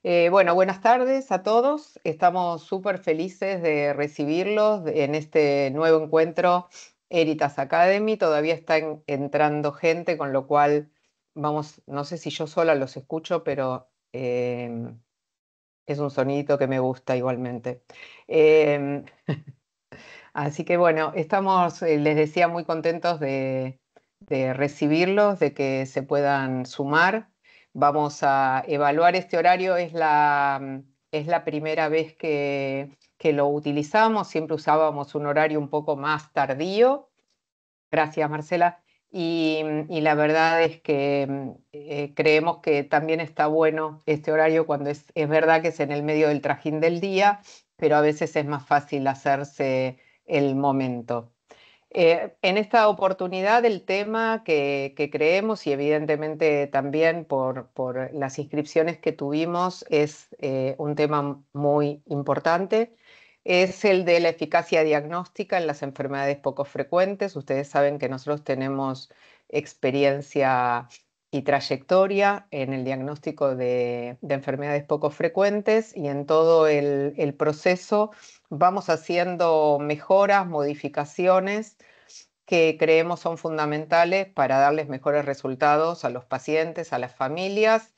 Bueno, buenas tardes a todos. Estamos súper felices de recibirlos en este nuevo encuentro Eritas Academy. Todavía está entrando gente, con lo cual vamos, no sé si yo sola los escucho, pero es un sonidito que me gusta igualmente. Em, Así que bueno, estamos, les decía, muy contentos de recibirlos, de que se puedan sumar. Vamos a evaluar este horario, es la primera vez que lo utilizamos, siempre usábamos un horario un poco más tardío. Gracias, Marcela. Y la verdad es que creemos que también está bueno este horario cuando es verdad que es en el medio del trajín del día, pero a veces es más fácil hacerse el momento. En esta oportunidad el tema que creemos y evidentemente también por las inscripciones que tuvimos es un tema muy importante. Es el de la eficacia diagnóstica en las enfermedades poco frecuentes. Ustedes saben que nosotros tenemos experiencia y trayectoria en el diagnóstico de enfermedades poco frecuentes y en todo el proceso vamos haciendo mejoras, modificaciones que creemos son fundamentales para darles mejores resultados a los pacientes, a las familias,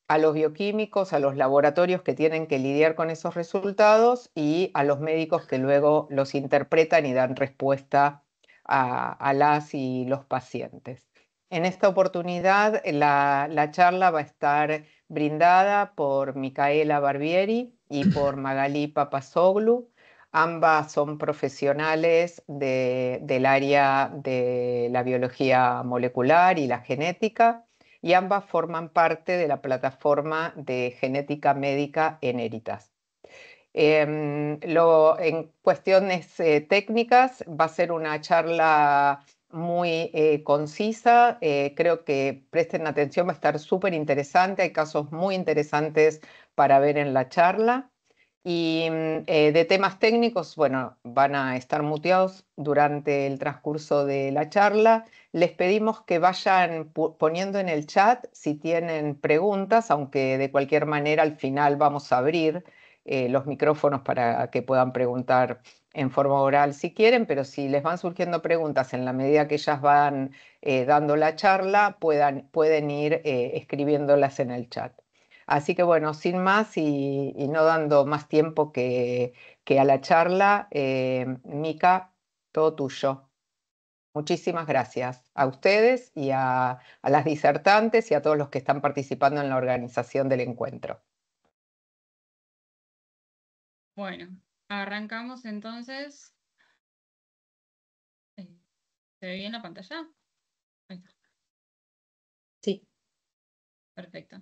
a los bioquímicos, a los laboratorios que tienen que lidiar con esos resultados y a los médicos que luego los interpretan y dan respuesta a las y los pacientes. En esta oportunidad, la charla va a estar brindada por Micaela Barbieri y por Magalí Papazoglu. Ambas son profesionales del área de la biología molecular y la genética y ambas forman parte de la plataforma de genética médica Eneritas. En cuestiones técnicas va a ser una charla muy concisa, creo que presten atención, va a estar súper interesante, hay casos muy interesantes para ver en la charla. Y de temas técnicos, bueno, van a estar muteados durante el transcurso de la charla. Les pedimos que vayan poniendo en el chat si tienen preguntas, aunque de cualquier manera al final vamos a abrir los micrófonos para que puedan preguntar en forma oral si quieren, pero si les van surgiendo preguntas en la medida que ellas van dando la charla, pueden ir escribiéndolas en el chat. Así que bueno, sin más y no dando más tiempo que a la charla, Mica, todo tuyo. Muchísimas gracias a ustedes y a las disertantes y a todos los que están participando en la organización del encuentro. Bueno, arrancamos entonces. ¿Se ve bien la pantalla? Ahí está. Sí. Perfecto.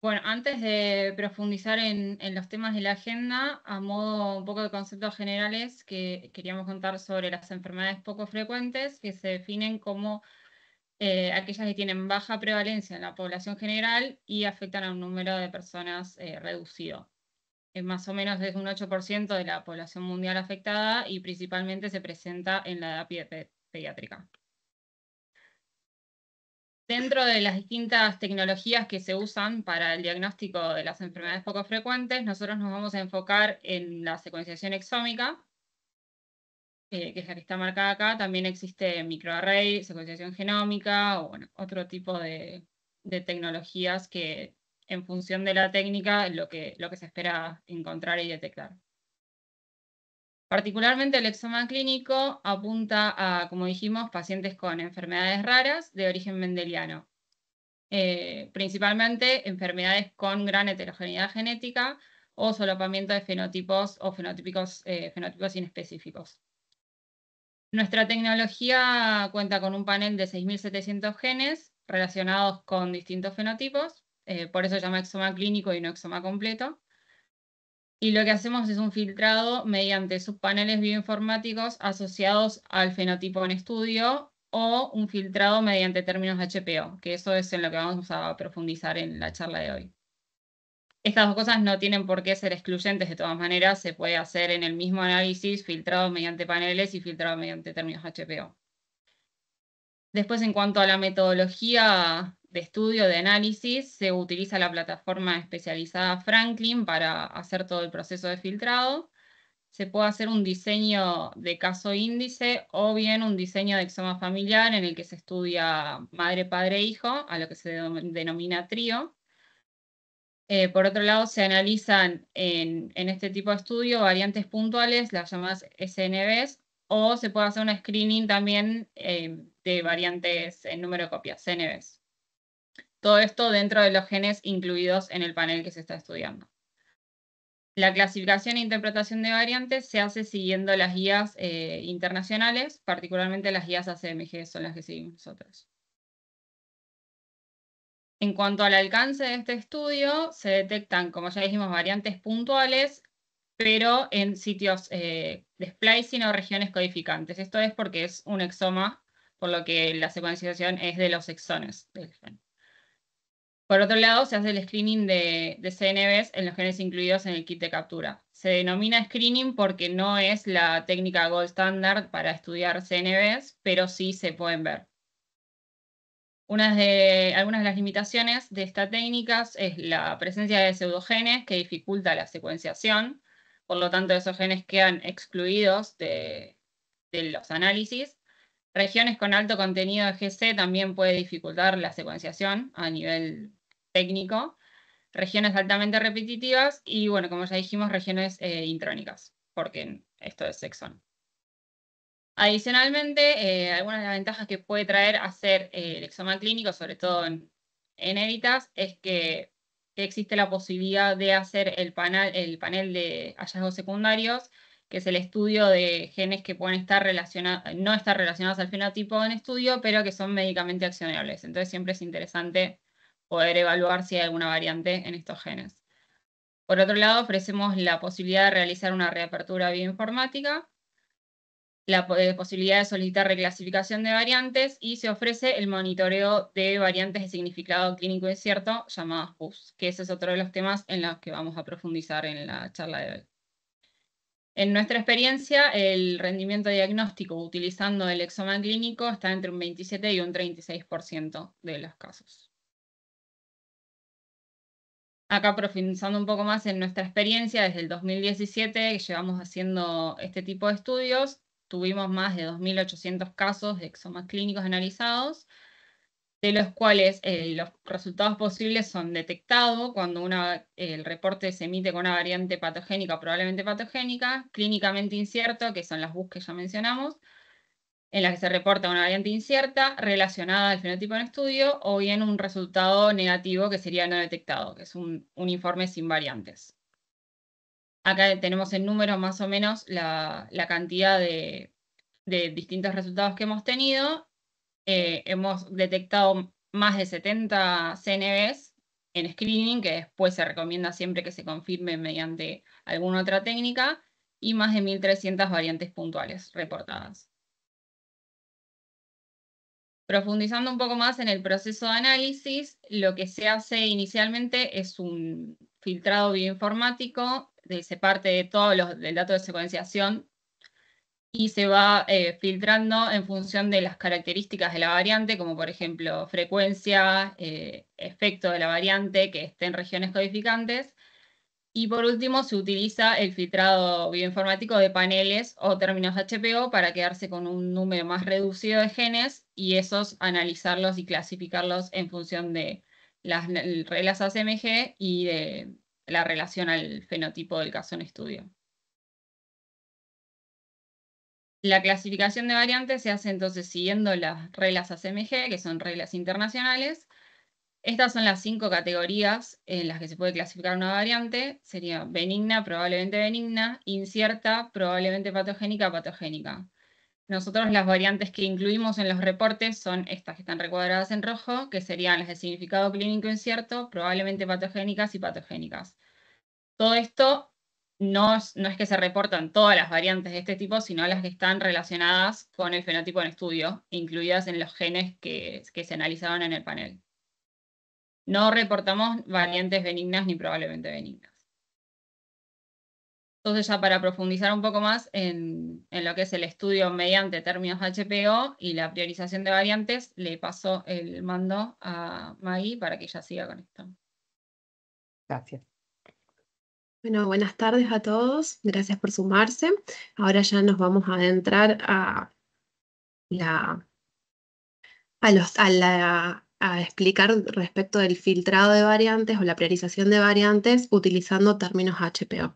Bueno, antes de profundizar en los temas de la agenda, a modo un poco de conceptos generales que queríamos contar sobre las enfermedades poco frecuentes, que se definen como aquellas que tienen baja prevalencia en la población general y afectan a un número de personas reducido. Más o menos es un 8% de la población mundial afectada y principalmente se presenta en la edad pediátrica. Dentro de las distintas tecnologías que se usan para el diagnóstico de las enfermedades poco frecuentes, nosotros nos vamos a enfocar en la secuenciación exómica, que es la que está marcada acá. También existe microarray, secuenciación genómica, o bueno, otro tipo de tecnologías que en función de la técnica, lo que se espera encontrar y detectar. Particularmente el exoma clínico apunta a, como dijimos, pacientes con enfermedades raras de origen mendeliano. Principalmente enfermedades con gran heterogeneidad genética o solapamiento de fenotipos o fenotipos inespecíficos. Nuestra tecnología cuenta con un panel de 6.700 genes relacionados con distintos fenotipos, por eso se llama exoma clínico y no exoma completo. Y lo que hacemos es un filtrado mediante subpaneles bioinformáticos asociados al fenotipo en estudio o un filtrado mediante términos HPO, que eso es en lo que vamos a profundizar en la charla de hoy. Estas dos cosas no tienen por qué ser excluyentes, de todas maneras se puede hacer en el mismo análisis filtrado mediante paneles y filtrado mediante términos HPO. Después, en cuanto a la metodología estudio, de análisis, se utiliza la plataforma especializada Franklin para hacer todo el proceso de filtrado. Se puede hacer un diseño de caso índice o bien un diseño de exoma familiar en el que se estudia madre, padre, hijo, a lo que se denomina trío. Por otro lado, se analizan en este tipo de estudio variantes puntuales, las llamadas SNVs, o se puede hacer un screening también de variantes en número de copias, CNVs. Todo esto dentro de los genes incluidos en el panel que se está estudiando. La clasificación e interpretación de variantes se hace siguiendo las guías internacionales, particularmente las guías ACMG, son las que seguimos nosotros. En cuanto al alcance de este estudio, se detectan, como ya dijimos, variantes puntuales, pero en sitios de splicing o regiones codificantes. Esto es porque es un exoma, por lo que la secuenciación es de los exones del gen. Por otro lado, se hace el screening de CNVs en los genes incluidos en el kit de captura. Se denomina screening porque no es la técnica gold standard para estudiar CNVs, pero sí se pueden ver. Algunas de las limitaciones de esta técnica es la presencia de pseudogenes que dificulta la secuenciación, por lo tanto esos genes quedan excluidos de los análisis. Regiones con alto contenido de GC también puede dificultar la secuenciación a nivel técnico. Regiones altamente repetitivas y, bueno, como ya dijimos, regiones intrónicas, porque esto es exón. Adicionalmente, algunas de las ventajas que puede traer hacer el exoma clínico, sobre todo en editas, es que existe la posibilidad de hacer el panel de hallazgos secundarios, que es el estudio de genes que pueden estar no estar relacionados al fenotipo en estudio, pero que son médicamente accionables. Entonces siempre es interesante poder evaluar si hay alguna variante en estos genes. Por otro lado, ofrecemos la posibilidad de realizar una reapertura bioinformática, la posibilidad de solicitar reclasificación de variantes y se ofrece el monitoreo de variantes de significado clínico incierto, llamadas PUS, que ese es otro de los temas en los que vamos a profundizar en la charla de hoy. En nuestra experiencia, el rendimiento diagnóstico utilizando el exoma clínico está entre un 27 y un 36% de los casos. Acá profundizando un poco más en nuestra experiencia, desde el 2017 que llevamos haciendo este tipo de estudios, tuvimos más de 2.800 casos de exomas clínicos analizados, de los cuales los resultados posibles son detectados cuando el reporte se emite con una variante patogénica o probablemente patogénica, clínicamente incierto, que son las BUS que ya mencionamos, en la que se reporta una variante incierta relacionada al fenotipo en estudio, o bien un resultado negativo que sería no detectado, que es un informe sin variantes. Acá tenemos en número más o menos la cantidad de distintos resultados que hemos tenido. Hemos detectado más de 70 CNVs en screening, que después se recomienda siempre que se confirme mediante alguna otra técnica, y más de 1.300 variantes puntuales reportadas. Profundizando un poco más en el proceso de análisis, lo que se hace inicialmente es un filtrado bioinformático, se parte de del dato de secuenciación y se va filtrando en función de las características de la variante, como por ejemplo frecuencia, efecto de la variante, que esté en regiones codificantes. Y por último, se utiliza el filtrado bioinformático de paneles o términos HPO para quedarse con un número más reducido de genes y esos analizarlos y clasificarlos en función de las reglas ACMG y de la relación al fenotipo del caso en estudio. La clasificación de variantes se hace entonces siguiendo las reglas ACMG, que son reglas internacionales. Estas son las 5 categorías en las que se puede clasificar una variante. Sería benigna, probablemente benigna, incierta, probablemente patogénica, patogénica. Nosotros las variantes que incluimos en los reportes son estas que están recuadradas en rojo, que serían las de significado clínico incierto, probablemente patogénicas y patogénicas. Todo esto no es que se reportan todas las variantes de este tipo, sino las que están relacionadas con el fenotipo en estudio, incluidas en los genes que se analizaron en el panel. No reportamos variantes benignas ni probablemente benignas. Entonces ya para profundizar un poco más en lo que es el estudio mediante términos HPO y la priorización de variantes, le paso el mando a Maggie para que ella siga con esto. Gracias. Bueno, buenas tardes a todos. Gracias por sumarse. Ahora ya nos vamos a adentrar a explicar respecto del filtrado de variantes o la priorización de variantes utilizando términos HPO.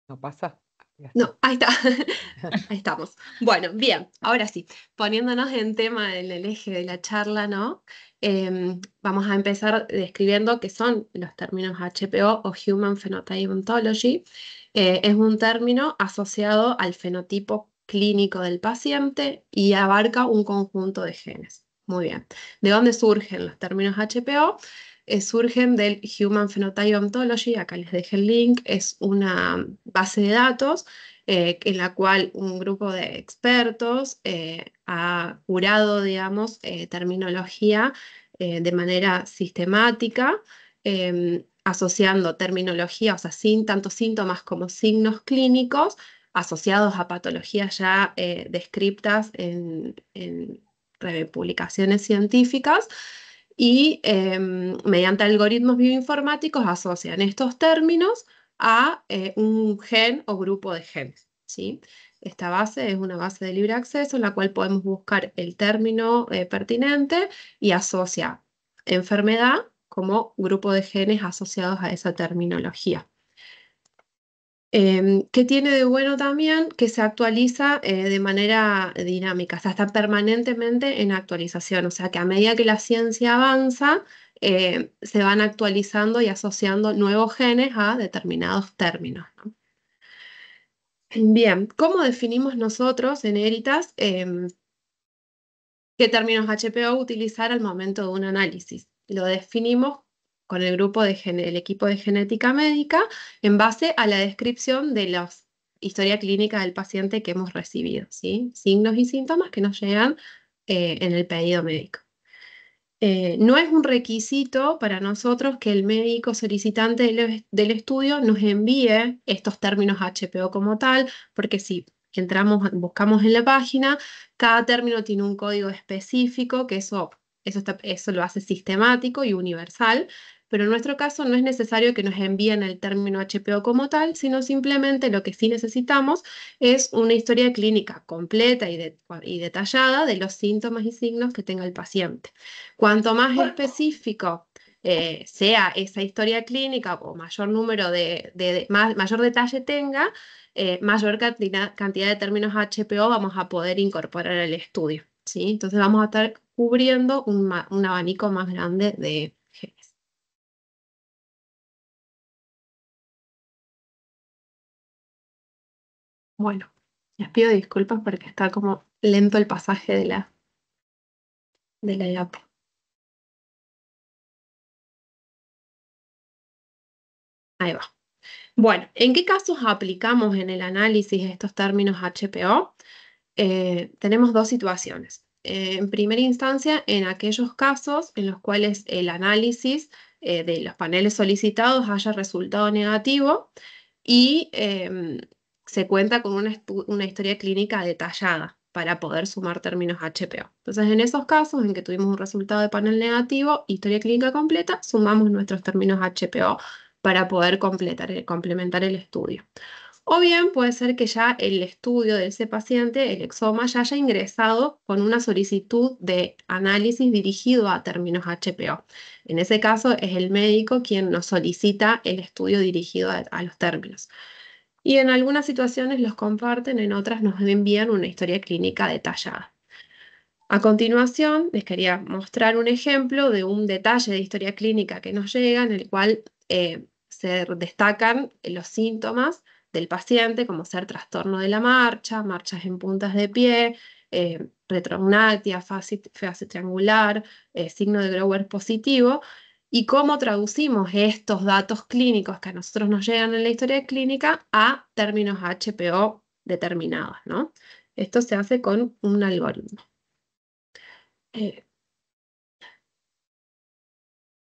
¿No pasa? Ya está. No, ahí está. Ahí estamos. Bueno, bien, ahora sí, poniéndonos en tema en el eje de la charla, ¿no? Vamos a empezar describiendo qué son los términos HPO o Human Phenotype Ontology. Es un término asociado al fenotipo clínico del paciente y abarca un conjunto de genes. Muy bien. ¿De dónde surgen los términos HPO? Surgen del Human Phenotype Ontology, acá les dejé el link, es una base de datos en la cual un grupo de expertos ha curado, digamos, terminología de manera sistemática, asociando terminología, o sea, sin tanto síntomas como signos clínicos, asociados a patologías ya descriptas en publicaciones científicas y mediante algoritmos bioinformáticos asocian estos términos a un gen o grupo de genes, ¿sí? Esta base es una base de libre acceso en la cual podemos buscar el término pertinente y asocia enfermedad como grupo de genes asociados a esa terminología. ¿Qué tiene de bueno también? Que se actualiza de manera dinámica, o sea, está permanentemente en actualización, o sea que a medida que la ciencia avanza, se van actualizando y asociando nuevos genes a determinados términos, ¿no? Bien, ¿cómo definimos nosotros en Eritas qué términos HPO utilizar al momento de un análisis? Lo definimos con el el equipo de genética médica en base a la descripción de la historia clínica del paciente que hemos recibido, ¿sí? Signos y síntomas que nos llegan en el pedido médico. No es un requisito para nosotros que el médico solicitante del estudio nos envíe estos términos HPO como tal, porque si buscamos en la página, cada término tiene un código específico, que eso lo hace sistemático y universal, pero en nuestro caso no es necesario que nos envíen el término HPO como tal, sino simplemente lo que sí necesitamos es una historia clínica completa y detallada de los síntomas y signos que tenga el paciente. Cuanto más específico sea esa historia clínica o mayor número mayor detalle tenga, mayor cantidad de términos HPO vamos a poder incorporar al estudio, ¿sí? Entonces vamos a estar cubriendo un abanico más grande de genes. Bueno, les pido disculpas porque está como lento el pasaje de la diapo. Ahí va. Bueno, ¿en qué casos aplicamos en el análisis estos términos HPO? Tenemos dos situaciones. En primera instancia, en aquellos casos en los cuales el análisis de los paneles solicitados haya resultado negativo y se cuenta con una historia clínica detallada para poder sumar términos HPO. Entonces, en esos casos en que tuvimos un resultado de panel negativo, historia clínica completa, sumamos nuestros términos HPO para poder complementar el estudio. O bien puede ser que ya el estudio de ese paciente, el exoma, ya haya ingresado con una solicitud de análisis dirigido a términos HPO. En ese caso es el médico quien nos solicita el estudio dirigido a los términos. Y en algunas situaciones los comparten, en otras nos envían una historia clínica detallada. A continuación, les quería mostrar un ejemplo de un detalle de historia clínica que nos llega, en el cual se destacan los síntomas del paciente, como ser trastorno de la marcha, marchas en puntas de pie, retrognatia, fase triangular, signo de Grower positivo. y cómo traducimos estos datos clínicos que a nosotros nos llegan en la historia clínica a términos HPO determinados, ¿no? Esto se hace con un algoritmo.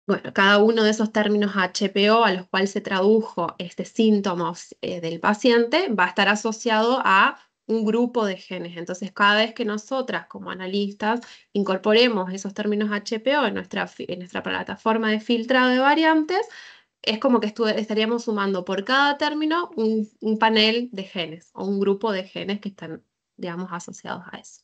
Bueno, cada uno de esos términos HPO a los cuales se tradujo síntomas del paciente va a estar asociado a un grupo de genes. Entonces, cada vez que nosotras como analistas incorporemos esos términos HPO en nuestra plataforma de filtrado de variantes, es como que estaríamos sumando por cada término un panel de genes o un grupo de genes que están, digamos, asociados a eso.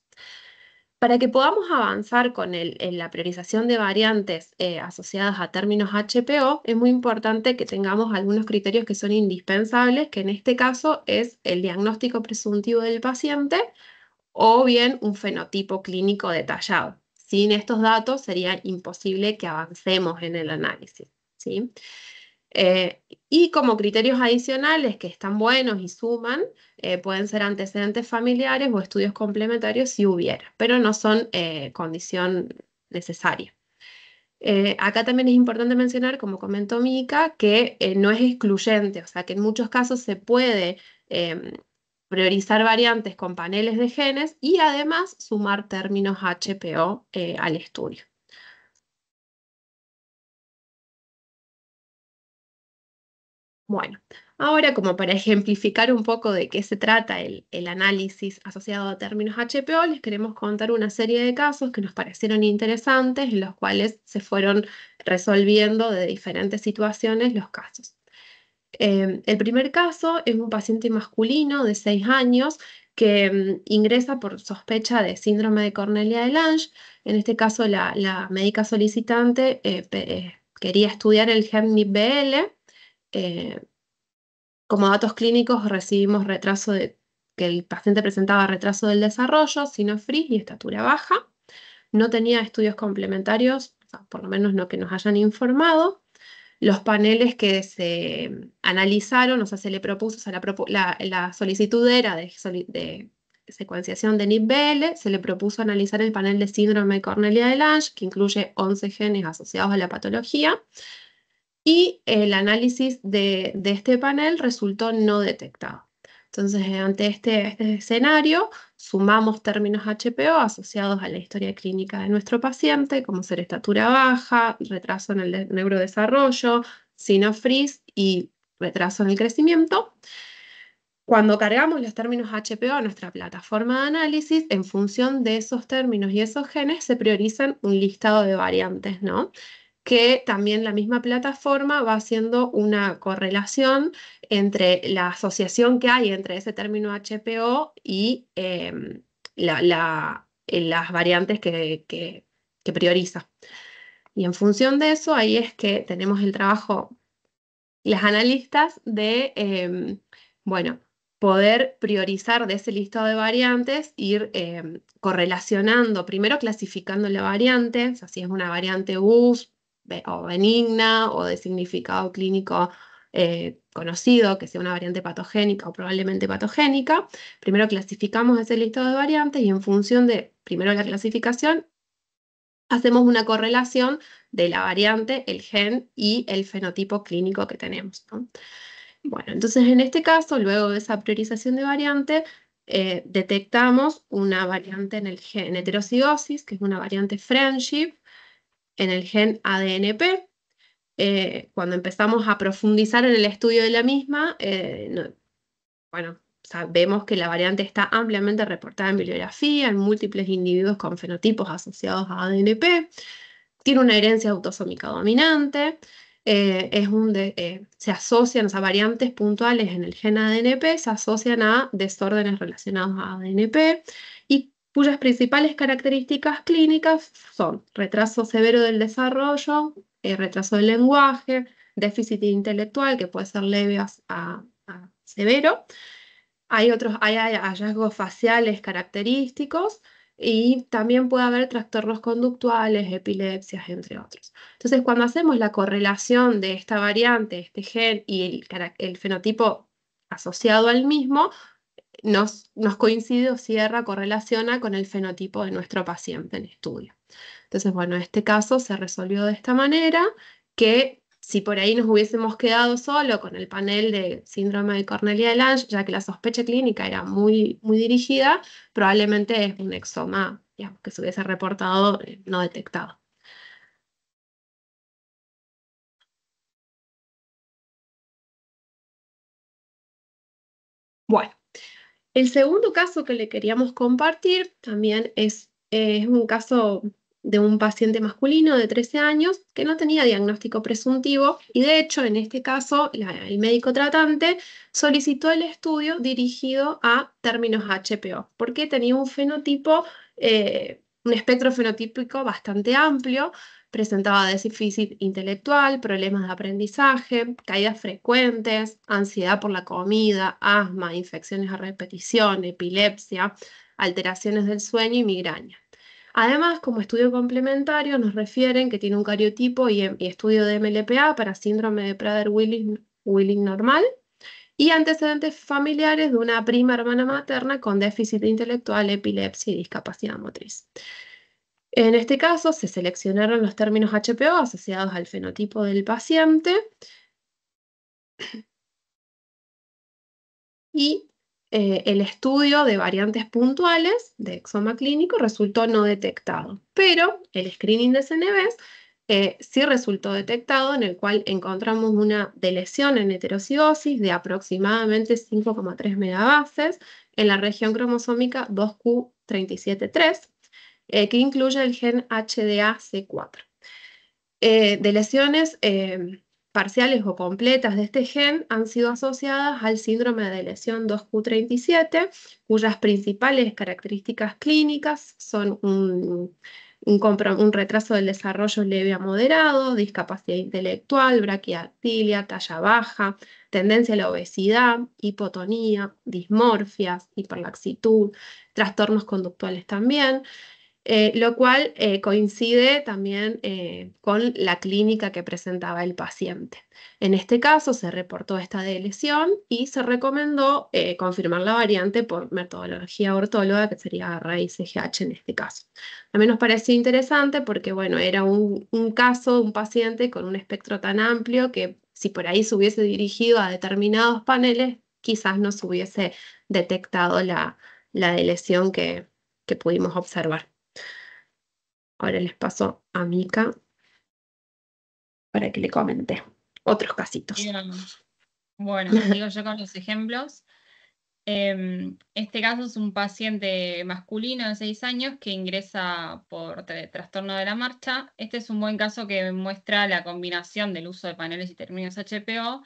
Para que podamos avanzar con la priorización de variantes asociadas a términos HPO, es muy importante que tengamos algunos criterios que son indispensables, que en este caso es el diagnóstico presuntivo del paciente o bien un fenotipo clínico detallado. Sin estos datos sería imposible que avancemos en el análisis, ¿sí? Y como criterios adicionales que están buenos y suman, pueden ser antecedentes familiares o estudios complementarios si hubiera, pero no son condición necesaria. Acá también es importante mencionar, como comentó Mica, que no es excluyente, o sea que en muchos casos se puede priorizar variantes con paneles de genes y además sumar términos HPO al estudio. Bueno, ahora como para ejemplificar un poco de qué se trata el análisis asociado a términos HPO, les queremos contar una serie de casos que nos parecieron interesantes, en los cuales se fueron resolviendo de diferentes situaciones los casos. El primer caso es un paciente masculino de 6 años que ingresa por sospecha de síndrome de Cornelia de Lange. En este caso, la médica solicitante quería estudiar el gen NIPBL. Como datos clínicos recibimos que el paciente presentaba retraso del desarrollo, sinofris y estatura baja. No tenía estudios complementarios, o sea, por lo menos no que nos hayan informado. Los paneles que se analizaron, o sea, se le propuso, o sea, la solicitud era de secuenciación de NIPBL, se le propuso analizar el panel de síndrome de Cornelia de Lange, que incluye 11 genes asociados a la patología, y el análisis de este panel resultó no detectado. Entonces, ante este escenario, sumamos términos HPO asociados a la historia clínica de nuestro paciente, como ser estatura baja, retraso en el neurodesarrollo, sinofris y retraso en el crecimiento. Cuando cargamos los términos HPO a nuestra plataforma de análisis, en función de esos términos y esos genes, se priorizan un listado de variantes, ¿no? Que también la misma plataforma va haciendo una correlación entre la asociación que hay entre ese término HPO y las variantes que prioriza. Y en función de eso, ahí es que tenemos el trabajo, las analistas, de, bueno, poder priorizar de ese listado de variantes, ir correlacionando, primero clasificando la variante, o sea, si es una variante US o benigna o de significado clínico conocido, que sea una variante patogénica o probablemente patogénica. Primero clasificamos ese listado de variantes y en función de, primero la clasificación, hacemos una correlación de la variante, el gen y el fenotipo clínico que tenemos, ¿no? Bueno, entonces en este caso, luego de esa priorización de variante, detectamos una variante en el gen en heterocigosis, que es una variante friendship, en el gen ADNP. Cuando empezamos a profundizar en el estudio de la misma, bueno, sabemos que la variante está ampliamente reportada en bibliografía, en múltiples individuos con fenotipos asociados a ADNP, tiene una herencia autosómica dominante, se asocian a variantes puntuales en el gen ADNP, se asocian a desórdenes relacionados a ADNP y cuyas principales características clínicas son retraso severo del desarrollo, retraso del lenguaje, déficit intelectual que puede ser leve a severo. Hay hallazgos faciales característicos y también puede haber trastornos conductuales, epilepsias, entre otros. Entonces, cuando hacemos la correlación de esta variante, este gen y el fenotipo asociado al mismo, nos coincide o cierra, correlaciona con el fenotipo de nuestro paciente en estudio. Entonces, bueno, este caso se resolvió de esta manera que si por ahí nos hubiésemos quedado solo con el panel de síndrome de Cornelia-de-Lange, ya que la sospecha clínica era muy, muy dirigida, probablemente es un exoma, digamos, que se hubiese reportado no detectado. Bueno, el segundo caso que le queríamos compartir también es un caso de un paciente masculino de 13 años que no tenía diagnóstico presuntivo y de hecho en este caso el médico tratante solicitó el estudio dirigido a términos HPO porque tenía un fenotipo, un espectro fenotípico bastante amplio. Presentaba déficit intelectual, problemas de aprendizaje, caídas frecuentes, ansiedad por la comida, asma, infecciones a repetición, epilepsia, alteraciones del sueño y migraña. Además, como estudio complementario, nos refieren que tiene un cariotipo y estudio de MLPA para síndrome de Prader-Willi normal y antecedentes familiares de una prima hermana materna con déficit intelectual, epilepsia y discapacidad motriz. En este caso, se seleccionaron los términos HPO asociados al fenotipo del paciente y el estudio de variantes puntuales de exoma clínico resultó no detectado, pero el screening de CNVs sí resultó detectado, en el cual encontramos una delesión en heterocigosis de aproximadamente 5,3 megabases en la región cromosómica 2q37.3, que incluye el gen HDAC4. De lesiones parciales o completas de este gen han sido asociadas al síndrome de lesión 2q37, cuyas principales características clínicas son un retraso del desarrollo leve a moderado, discapacidad intelectual, braquiactilia, talla baja, tendencia a la obesidad, hipotonía, dismorfias, hiperlaxitud, trastornos conductuales también. Lo cual coincide también con la clínica que presentaba el paciente. En este caso se reportó esta lesión y se recomendó confirmar la variante por metodología ortóloga, que sería raíz CGH en este caso. A mí nos pareció interesante porque, bueno, era un caso, un paciente con un espectro tan amplio que si por ahí se hubiese dirigido a determinados paneles, quizás no se hubiese detectado la lesión que pudimos observar. Ahora les paso a Mica para que le comente otros casitos. Bueno, sigo yo con los ejemplos. Este caso es un paciente masculino de 6 años que ingresa por trastorno de la marcha. Este es un buen caso que muestra la combinación del uso de paneles y términos HPO,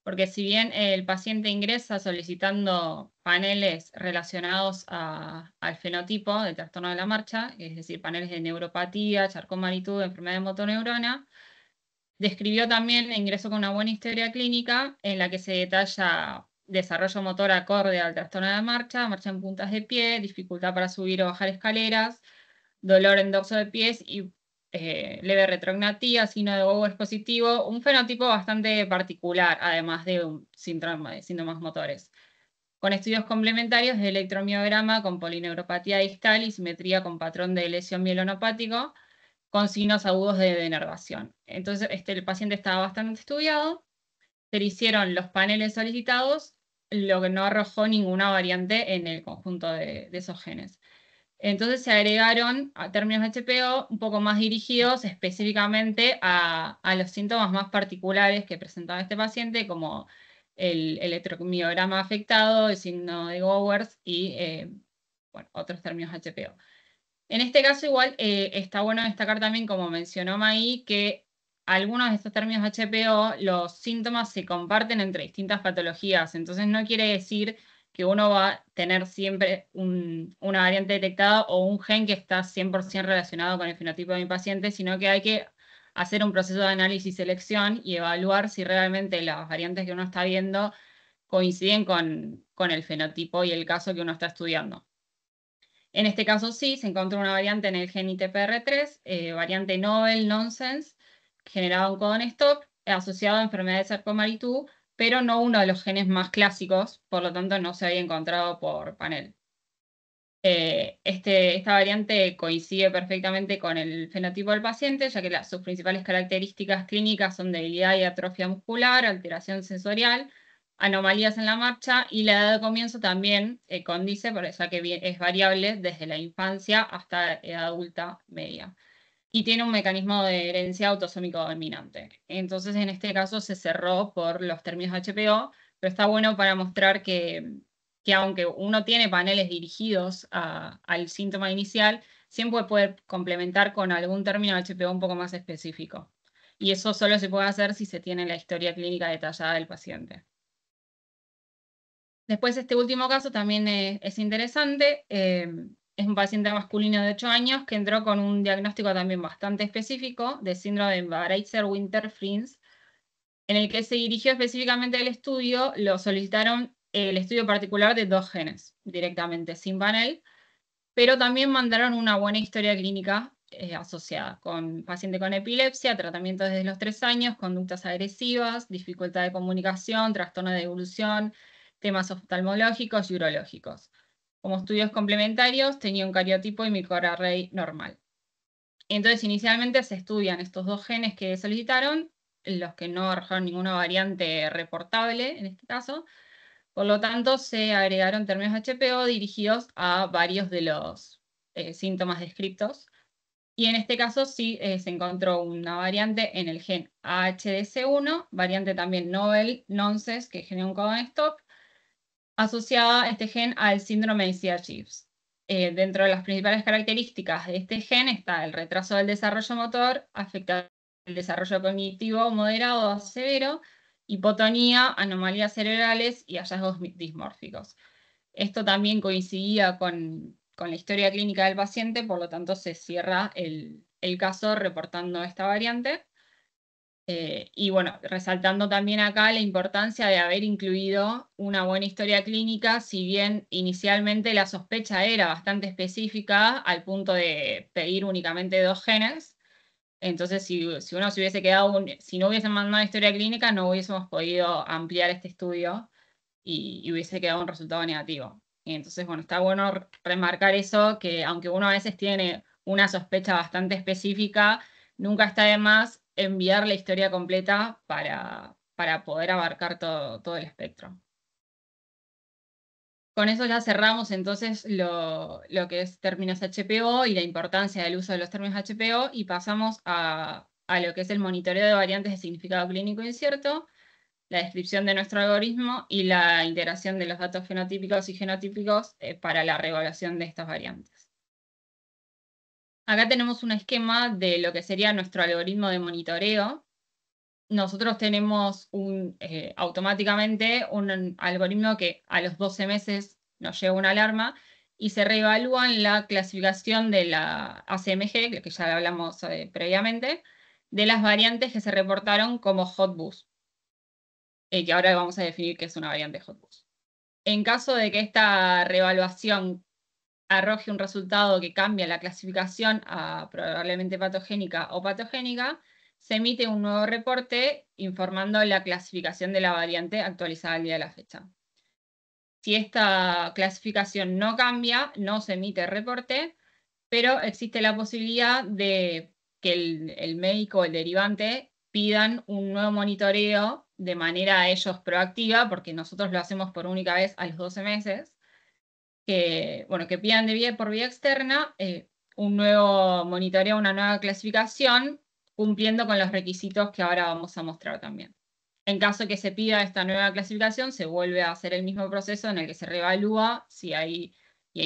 porque si bien el paciente ingresa solicitando paneles relacionados al fenotipo del trastorno de la marcha, es decir, paneles de neuropatía, charcot-marie-tooth, enfermedad de motoneurona, describió también ingreso con una buena historia clínica en la que se detalla desarrollo motor acorde al trastorno de la marcha en puntas de pie, dificultad para subir o bajar escaleras, dolor en dorso de pies y leve retrognatía, signo de Gowers positivo, un fenotipo bastante particular, además de un síndrome de síntomas motores. Con estudios complementarios de electromiograma con polineuropatía distal y simetría con patrón de lesión mielonopático, con signos agudos de denervación. Entonces, el paciente estaba bastante estudiado, se le hicieron los paneles solicitados, lo que no arrojó ninguna variante en el conjunto de esos genes. Entonces se agregaron a términos HPO un poco más dirigidos específicamente a los síntomas más particulares que presentaba este paciente, como el electromiograma afectado, el signo de Gowers y bueno, otros términos HPO. En este caso igual está bueno destacar también, como mencionó Maí, que algunos de estos términos HPO, los síntomas se comparten entre distintas patologías, entonces no quiere decir que uno va a tener siempre una variante detectada o un gen que está 100% relacionado con el fenotipo de mi paciente, sino que hay que hacer un proceso de análisis y selección y evaluar si realmente las variantes que uno está viendo coinciden con el fenotipo y el caso que uno está estudiando. En este caso sí, se encontró una variante en el gen ITPR3, variante novel nonsense, generada un codon stop, asociado a enfermedad de Charcot-Marie-Tooth, pero no uno de los genes más clásicos, por lo tanto no se había encontrado por panel. Esta variante coincide perfectamente con el fenotipo del paciente, ya que sus principales características clínicas son debilidad y atrofia muscular, alteración sensorial, anomalías en la marcha, y la edad de comienzo también condice, ya que es variable desde la infancia hasta edad adulta media. Y tiene un mecanismo de herencia autosómico dominante. Entonces, en este caso se cerró por los términos HPO, pero está bueno para mostrar que aunque uno tiene paneles dirigidos al síntoma inicial, siempre puede complementar con algún término HPO un poco más específico. Y eso solo se puede hacer si se tiene la historia clínica detallada del paciente. Después, este último caso también es interesante. Es un paciente masculino de 8 años que entró con un diagnóstico también bastante específico de síndrome de Baraitser-Winter-Fries, en el que se dirigió específicamente el estudio. Lo solicitaron el estudio particular de 2 genes directamente, sin panel, pero también mandaron una buena historia clínica asociada, con paciente con epilepsia, tratamiento desde los 3 años, conductas agresivas, dificultad de comunicación, trastorno de evolución, temas oftalmológicos y urológicos. Como estudios complementarios, tenía un cariotipo y microarray normal. Entonces, inicialmente se estudian estos 2 genes que solicitaron, los que no arrojaron ninguna variante reportable en este caso. Por lo tanto, se agregaron términos HPO dirigidos a varios de los síntomas descritos. Y en este caso sí se encontró una variante en el gen AHDC1, variante también novel nonsense, que genera un codon stop, asociada a este gen al síndrome de CAGIVS. Dentro de las principales características de este gen está el retraso del desarrollo motor, afecta el desarrollo cognitivo moderado a severo, hipotonía, anomalías cerebrales y hallazgos dismórficos. Esto también coincidía con la historia clínica del paciente, por lo tanto se cierra el caso reportando esta variante. Y bueno, resaltando también acá la importancia de haber incluido una buena historia clínica, si bien inicialmente la sospecha era bastante específica al punto de pedir únicamente 2 genes. Entonces, si uno se hubiese quedado, si no hubiese mandado historia clínica, no hubiésemos podido ampliar este estudio y hubiese quedado un resultado negativo. Y entonces, bueno, está bueno remarcar eso, que aunque uno a veces tiene una sospecha bastante específica, nunca está de más enviar la historia completa para poder abarcar todo el espectro. Con eso ya cerramos entonces lo que es términos HPO y la importancia del uso de los términos HPO, y pasamos a lo que es el monitoreo de variantes de significado clínico incierto, la descripción de nuestro algoritmo y la integración de los datos fenotípicos y genotípicos para la reevaluación de estas variantes. Acá tenemos un esquema de lo que sería nuestro algoritmo de monitoreo. Nosotros tenemos automáticamente un algoritmo que a los 12 meses nos llega una alarma y se reevalúa en la clasificación de la ACMG, que ya hablamos previamente, de las variantes que se reportaron como hotbus, que ahora vamos a definir qué es una variante hotbus. En caso de que esta reevaluación arroje un resultado que cambia la clasificación a probablemente patogénica o patogénica, se emite un nuevo reporte informando la clasificación de la variante actualizada al día de la fecha. Si esta clasificación no cambia, no se emite reporte, pero existe la posibilidad de que el médico o el derivante pidan un nuevo monitoreo de manera a ellos proactiva, porque nosotros lo hacemos por única vez a los 12 meses, que pidan por vía externa un nuevo monitoreo, una nueva clasificación, cumpliendo con los requisitos que ahora vamos a mostrar también. En caso de que se pida esta nueva clasificación, se vuelve a hacer el mismo proceso en el que se reevalúa y ahí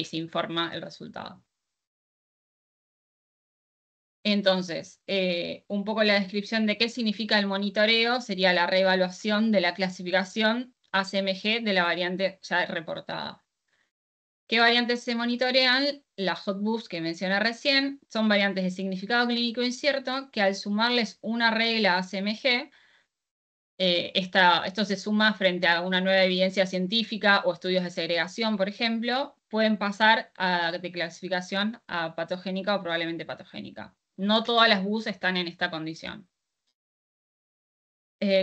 se informa el resultado. Entonces, un poco la descripción de qué significa el monitoreo sería la reevaluación de la clasificación ACMG de la variante ya reportada. ¿Qué variantes se monitorean? Las hotbus que mencioné recién son variantes de significado clínico incierto que al sumarles una regla ACMG, esto se suma frente a una nueva evidencia científica o estudios de segregación, por ejemplo, pueden pasar de clasificación a patogénica o probablemente patogénica. No todas las BUS están en esta condición.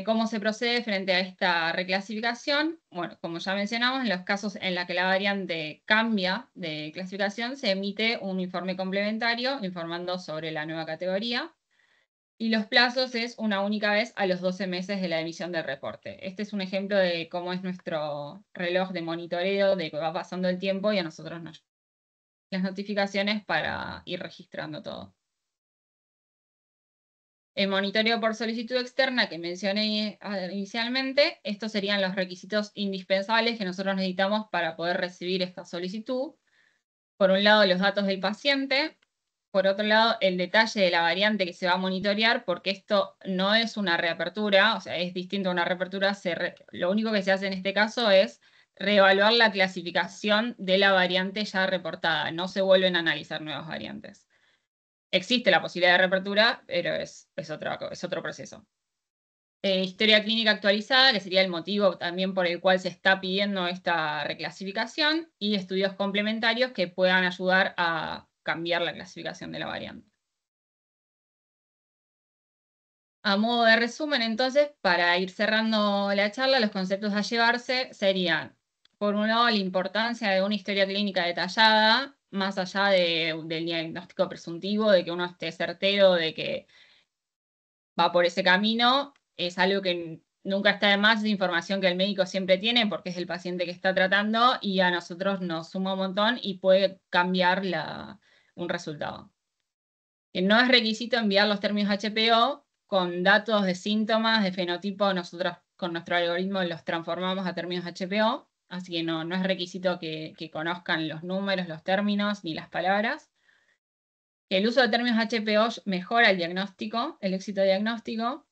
¿Cómo se procede frente a esta reclasificación? Bueno, como ya mencionamos, en los casos en los que la variante cambia de clasificación, se emite un informe complementario informando sobre la nueva categoría. Y los plazos es una única vez a los 12 meses de la emisión del reporte. Este es un ejemplo de cómo es nuestro reloj de monitoreo, de que va pasando el tiempo y a nosotros nos llegan las notificaciones para ir registrando todo. El monitoreo por solicitud externa que mencioné inicialmente, estos serían los requisitos indispensables que nosotros necesitamos para poder recibir esta solicitud. Por un lado, los datos del paciente. Por otro lado, el detalle de la variante que se va a monitorear, porque esto no es una reapertura, o sea, es distinto a una reapertura. Lo único que se hace en este caso es reevaluar la clasificación de la variante ya reportada. No se vuelven a analizar nuevas variantes. Existe la posibilidad de reapertura, pero es otro proceso. Historia clínica actualizada, que sería el motivo también por el cual se está pidiendo esta reclasificación, y estudios complementarios que puedan ayudar a cambiar la clasificación de la variante. A modo de resumen, entonces, para ir cerrando la charla, los conceptos a llevarse serían, por un lado, la importancia de una historia clínica detallada, más allá del diagnóstico presuntivo, de que uno esté certero de que va por ese camino, es algo que nunca está de más, es información que el médico siempre tiene porque es el paciente que está tratando y a nosotros nos suma un montón y puede cambiar un resultado. Que no es requisito enviar los términos HPO con datos de síntomas, de fenotipo, nosotros con nuestro algoritmo los transformamos a términos HPO, así que no es requisito que conozcan los números, los términos ni las palabras. Que el uso de términos HPO mejora el diagnóstico, el éxito diagnóstico,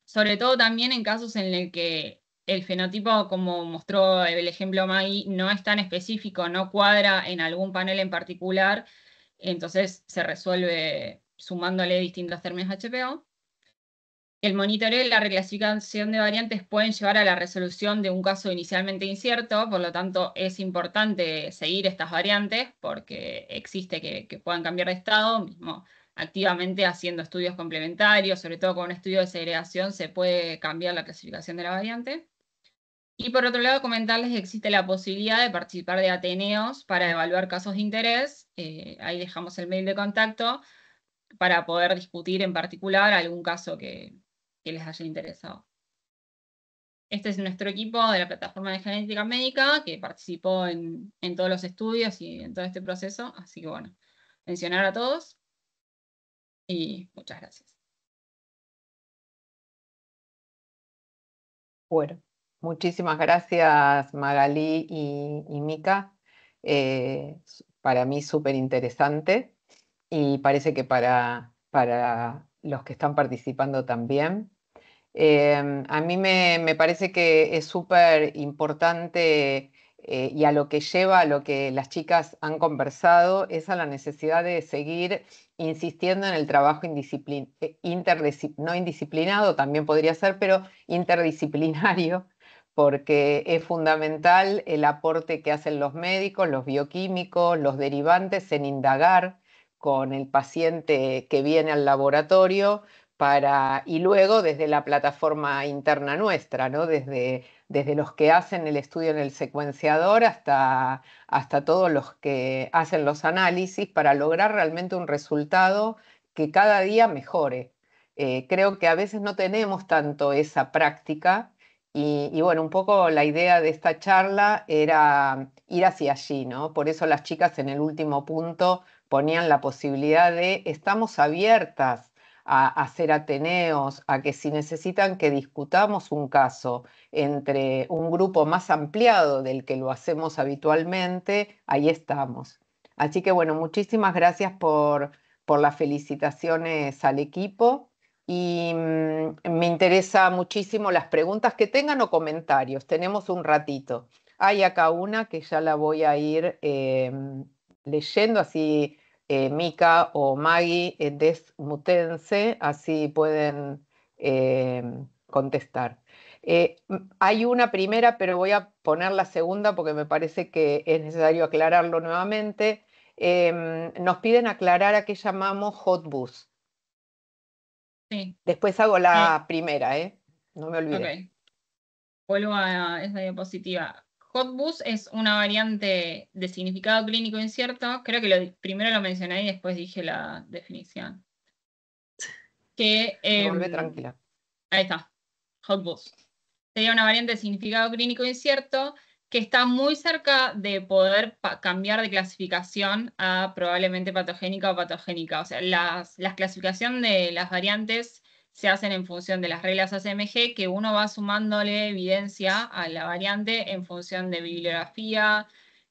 sobre todo también en casos en el que el fenotipo, como mostró el ejemplo Maggie, no es tan específico, no cuadra en algún panel en particular, entonces se resuelve sumándole distintos términos HPO. El monitoreo y la reclasificación de variantes pueden llevar a la resolución de un caso inicialmente incierto, por lo tanto es importante seguir estas variantes porque existe que puedan cambiar de estado, mismo activamente haciendo estudios complementarios, sobre todo con un estudio de segregación se puede cambiar la clasificación de la variante. Y por otro lado, comentarles que existe la posibilidad de participar de Ateneos para evaluar casos de interés. Ahí dejamos el mail de contacto para poder discutir en particular algún caso que les haya interesado. Este es nuestro equipo de la plataforma de genética médica que participó en todos los estudios y en todo este proceso. Así que bueno, mencionar a todos y muchas gracias. Bueno, muchísimas gracias Magalí y Mica. Para mí súper interesante y parece que para los que están participando también. A mí me parece que es súper importante y a lo que lleva, a lo que las chicas han conversado, es a la necesidad de seguir insistiendo en el trabajo no indisciplinado, también podría ser, pero interdisciplinario, porque es fundamental el aporte que hacen los médicos, los bioquímicos, los derivantes en indagar con el paciente que viene al laboratorio y luego desde la plataforma interna nuestra, ¿no? Desde los que hacen el estudio en el secuenciador hasta todos los que hacen los análisis para lograr realmente un resultado que cada día mejore. Creo que a veces no tenemos tanto esa práctica y bueno, un poco la idea de esta charla era ir hacia allí, ¿no? Por eso las chicas en el último punto ponían la posibilidad de estamos abiertas a hacer ateneos, a que si necesitan que discutamos un caso entre un grupo más ampliado del que lo hacemos habitualmente, ahí estamos. Así que bueno, muchísimas gracias por las felicitaciones al equipo y me interesa muchísimo las preguntas que tengan o comentarios. Tenemos un ratito. Hay acá una que ya la voy a ir leyendo, así Mica o Maggie, desmutense, así pueden contestar. Hay una primera, pero voy a poner la segunda porque me parece que es necesario aclararlo nuevamente. Nos piden aclarar a qué llamamos hotbus. Sí. Después hago la primera, no me olvidé. Ok, vuelvo a esa diapositiva. Hotbus es una variante de significado clínico incierto. Creo que primero lo mencioné y después dije la definición. Que, Volvé tranquila. ahí está, Hotbus. Sería una variante de significado clínico incierto que está muy cerca de poder cambiar de clasificación a probablemente patogénica o patogénica. O sea, la clasificación de las variantes se hacen en función de las reglas ACMG, que uno va sumándole evidencia a la variante en función de bibliografía,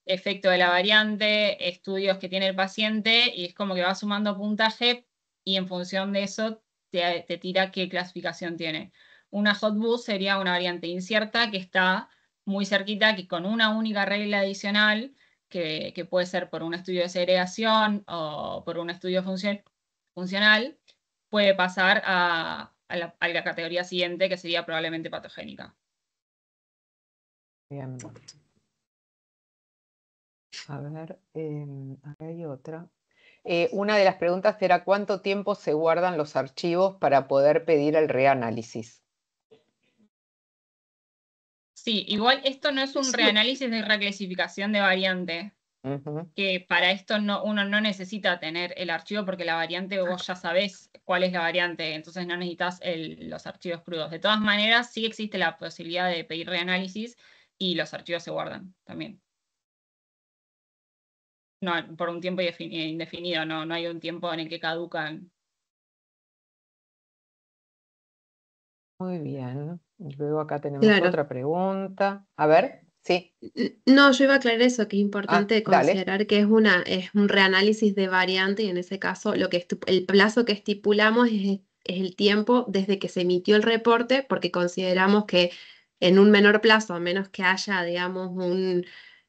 efecto de la variante, estudios que tiene el paciente, y es como que va sumando puntaje y en función de eso te tira qué clasificación tiene. Una hotbus sería una variante incierta que está muy cerquita, que con una única regla adicional, que puede ser por un estudio de segregación o por un estudio funcional, puede pasar a la categoría siguiente, que sería probablemente patogénica. Bien. A ver, acá hay otra. Una de las preguntas era ¿cuánto tiempo se guardan los archivos para poder pedir el reanálisis? Sí, igual esto no es un reanálisis de reclasificación de variante, que para esto uno no necesita tener el archivo porque la variante vos ya sabés cuál es la variante, entonces no necesitas los archivos crudos. De todas maneras, sí existe la posibilidad de pedir reanálisis y los archivos se guardan también. No, por un tiempo indefinido, no hay un tiempo en el que caducan. Muy bien. Luego acá tenemos Claro. otra pregunta. A ver, sí. No, yo iba a aclarar eso, que es importante Dale. considerar que es un reanálisis de variante y en ese caso el plazo que estipulamos es el tiempo desde que se emitió el reporte, porque consideramos que en un menor plazo, a menos que haya, digamos,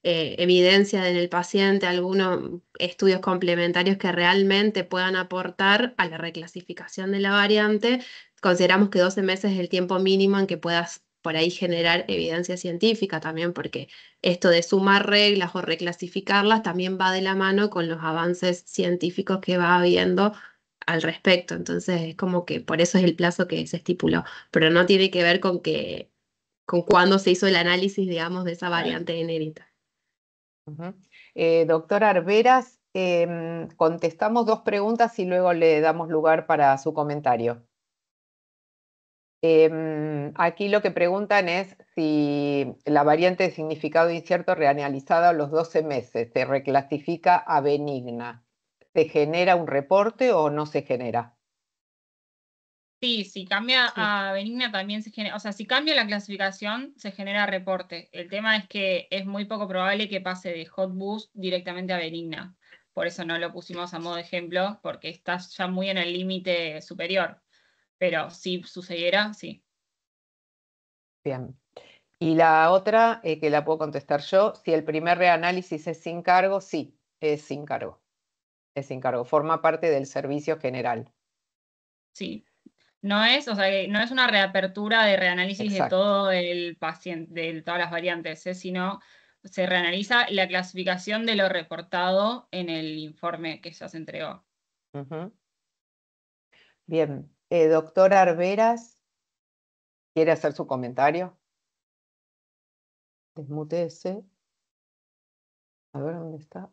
evidencia en el paciente, algunos estudios complementarios que realmente puedan aportar a la reclasificación de la variante, consideramos que 12 meses es el tiempo mínimo en que puedas por ahí generar evidencia científica también, porque esto de sumar reglas o reclasificarlas también va de la mano con los avances científicos que va habiendo al respecto. Entonces es como que por eso es el plazo que se estipuló, pero no tiene que ver con cuándo se hizo el análisis, digamos, de esa variante genérica. Doctora Arberas, contestamos 2 preguntas y luego le damos lugar para su comentario. Aquí lo que preguntan es si la variante de significado incierto reanalizada a los 12 meses se reclasifica a benigna. ¿Se genera un reporte o no se genera? Sí, si cambia a benigna también se genera, o sea, si cambia la clasificación se genera reporte. El tema es que es muy poco probable que pase de hotbus directamente a benigna. Por eso no lo pusimos a modo de ejemplo, porque está ya muy en el límite superior. Pero si sucediera, sí. Bien. Y la otra, que la puedo contestar yo, si el primer reanálisis es sin cargo, sí, es sin cargo. Es sin cargo, forma parte del servicio general. Sí. No es, o sea, no es una reapertura de reanálisis de Exacto. todo el paciente, de todas las variantes, sino se reanaliza la clasificación de lo reportado en el informe que ya se entregó. Bien, doctora Arberas, ¿quiere hacer su comentario? Desmútese. A ver dónde está.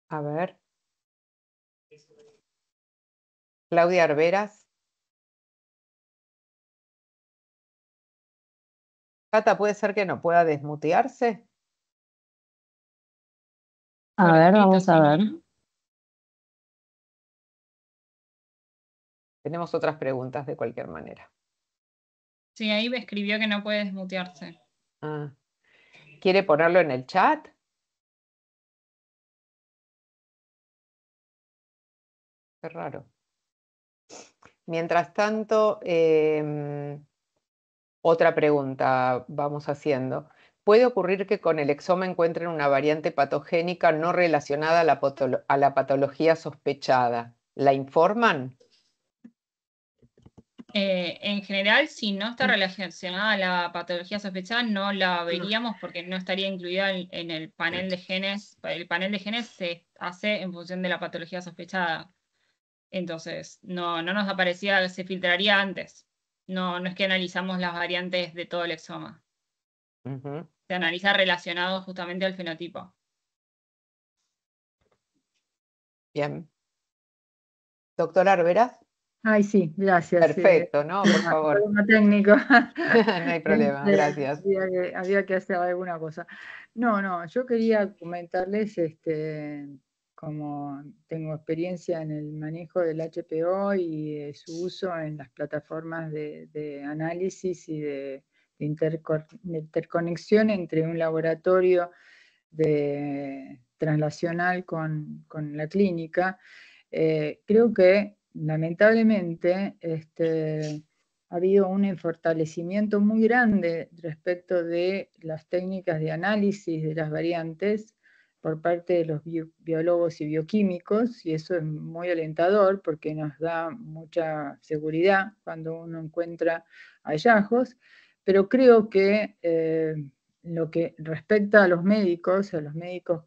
A ver. Claudia Arberas. Cata, ¿puede ser que no pueda desmutearse? A ver, vamos a ver. Tenemos otras preguntas de cualquier manera. Sí, ahí me escribió que no puede desmutearse. ¿Quiere ponerlo en el chat? Qué raro. Mientras tanto, otra pregunta vamos haciendo. ¿Puede ocurrir que con el exoma encuentren una variante patogénica no relacionada a la patología sospechada? ¿La informan? En general, si no está relacionada a la patología sospechada, no la veríamos porque no estaría incluida en el panel de genes. El panel de genes se hace en función de la patología sospechada. Entonces, no nos aparecía, se filtraría antes. No es que analizamos las variantes de todo el exoma. Se analiza relacionado justamente al fenotipo. Bien. Doctor Arberas. Ay, sí, gracias. Perfecto, ¿no? Por favor. Problema técnico. No hay problema, gracias. Había que hacer alguna cosa. No, yo quería comentarles, como tengo experiencia en el manejo del HPO y su uso en las plataformas de análisis y de interconexión entre un laboratorio translacional con la clínica. Creo que lamentablemente ha habido un fortalecimiento muy grande respecto de las técnicas de análisis de las variantes por parte de los biólogos y bioquímicos, y eso es muy alentador porque nos da mucha seguridad cuando uno encuentra hallazgos, pero creo que lo que respecta a los médicos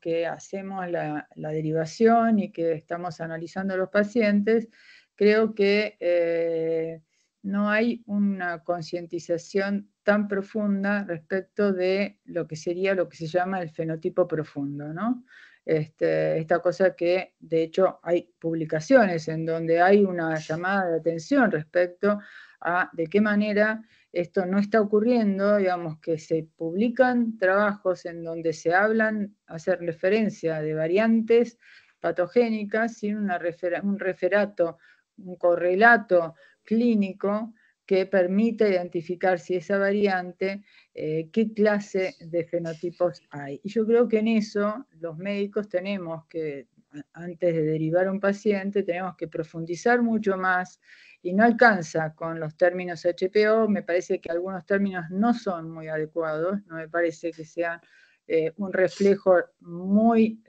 que hacemos la derivación y que estamos analizando a los pacientes, creo que no hay una concientización tan profunda respecto de lo que sería lo que se llama el fenotipo profundo, ¿no? Esta cosa que, de hecho, hay publicaciones en donde hay una llamada de atención respecto a de qué manera esto no está ocurriendo, digamos, que se publican trabajos en donde se hacen referencia de variantes patogénicas sin un referato, un correlato clínico que permita identificar si esa variante, qué clase de fenotipos hay. Y yo creo que en eso los médicos tenemos que, antes de derivar a un paciente, tenemos que profundizar mucho más, y no alcanza con los términos HPO. Me parece que algunos términos no son muy adecuados, no me parece que sean un reflejo muy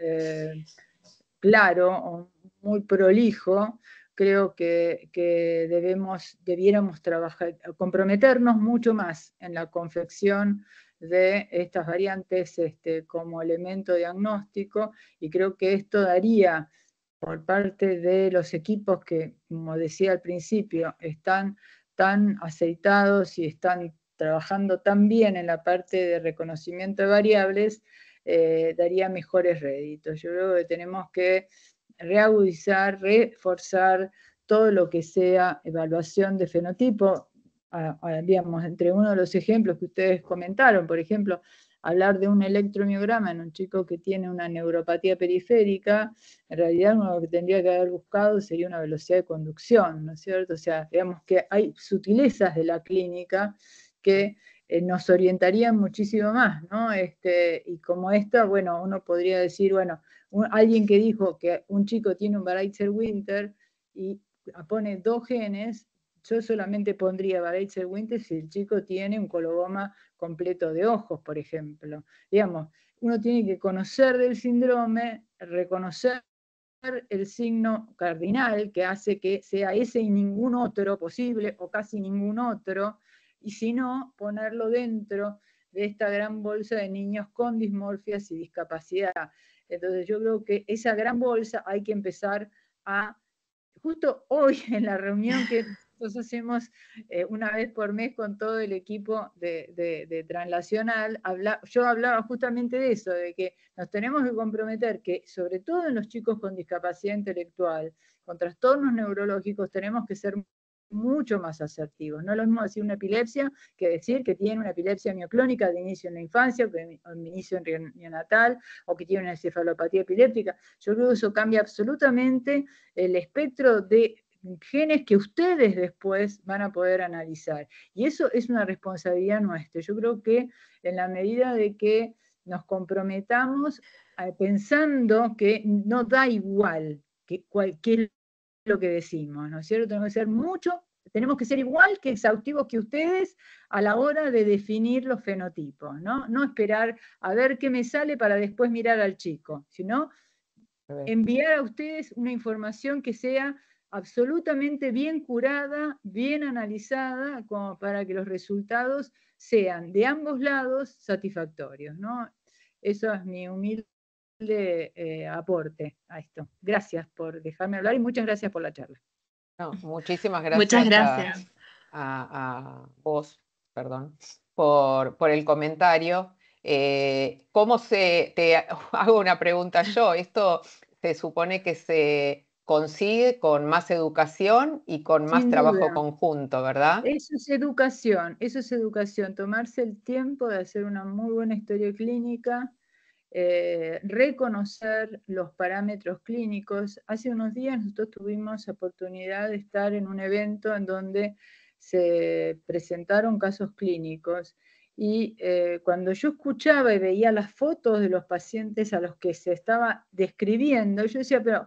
claro o muy prolijo. Creo que debiéramos trabajar, comprometernos mucho más en la confección de estas variantes como elemento diagnóstico, y creo que esto daría, por parte de los equipos que, como decía al principio, están tan aceitados y están trabajando tan bien en la parte de reconocimiento de variables, daría mejores réditos. Yo creo que tenemos que reagudizar, reforzar todo lo que sea evaluación de fenotipo. Digamos, entre uno de los ejemplos que ustedes comentaron, por ejemplo, hablar de un electromiograma en un chico que tiene una neuropatía periférica, en realidad uno lo que tendría que haber buscado sería una velocidad de conducción, ¿no es cierto? O sea, digamos que hay sutilezas de la clínica que nos orientarían muchísimo más, ¿no? Y como esta, bueno, uno podría decir, bueno, alguien que dijo que un chico tiene un Barreitzer-Winter y pone 2 genes, yo solamente pondría Barreitzer-Winter si el chico tiene un coloboma completo de ojos, por ejemplo. Digamos, uno tiene que conocer del síndrome, reconocer el signo cardinal que hace que sea ese y ningún otro posible, o casi ningún otro, y si no, ponerlo dentro de esta gran bolsa de niños con dismorfias y discapacidad. Entonces yo creo que esa gran bolsa hay que empezar a, justo hoy en la reunión que nosotros hacemos una vez por mes con todo el equipo de translacional, yo hablaba justamente de eso, de que nos tenemos que comprometer que, sobre todo en los chicos con discapacidad intelectual, con trastornos neurológicos, tenemos que ser mucho más asertivos. No es lo mismo decir una epilepsia que decir que tiene una epilepsia mioclónica de inicio en la infancia, o de inicio en neonatal, o que tiene una encefalopatía epiléptica. Yo creo que eso cambia absolutamente el espectro de genes que ustedes después van a poder analizar. Y eso es una responsabilidad nuestra. Yo creo que en la medida de que nos comprometamos pensando que no da igual que cualquier lo que decimos, ¿no es cierto? Tenemos que ser igual que exhaustivos que ustedes a la hora de definir los fenotipos, ¿no? No esperar a ver qué me sale para después mirar al chico, sino enviar a ustedes una información que sea absolutamente bien curada, bien analizada, como para que los resultados sean de ambos lados satisfactorios, ¿no? Eso es mi humilde aporte a esto. Gracias por dejarme hablar y muchas gracias por la charla. No, muchísimas Muchas gracias gracias. a vos, perdón, por el comentario. Te hago una pregunta yo? Esto se supone que se consigue con más educación y con más Sin trabajo duda. conjunto, ¿verdad? Eso es educación, tomarse el tiempo de hacer una muy buena historia clínica, reconocer los parámetros clínicos. Hace unos días nosotros tuvimos oportunidad de estar en un evento en donde se presentaron casos clínicos y cuando yo escuchaba y veía las fotos de los pacientes a los que se estaba describiendo, yo decía, pero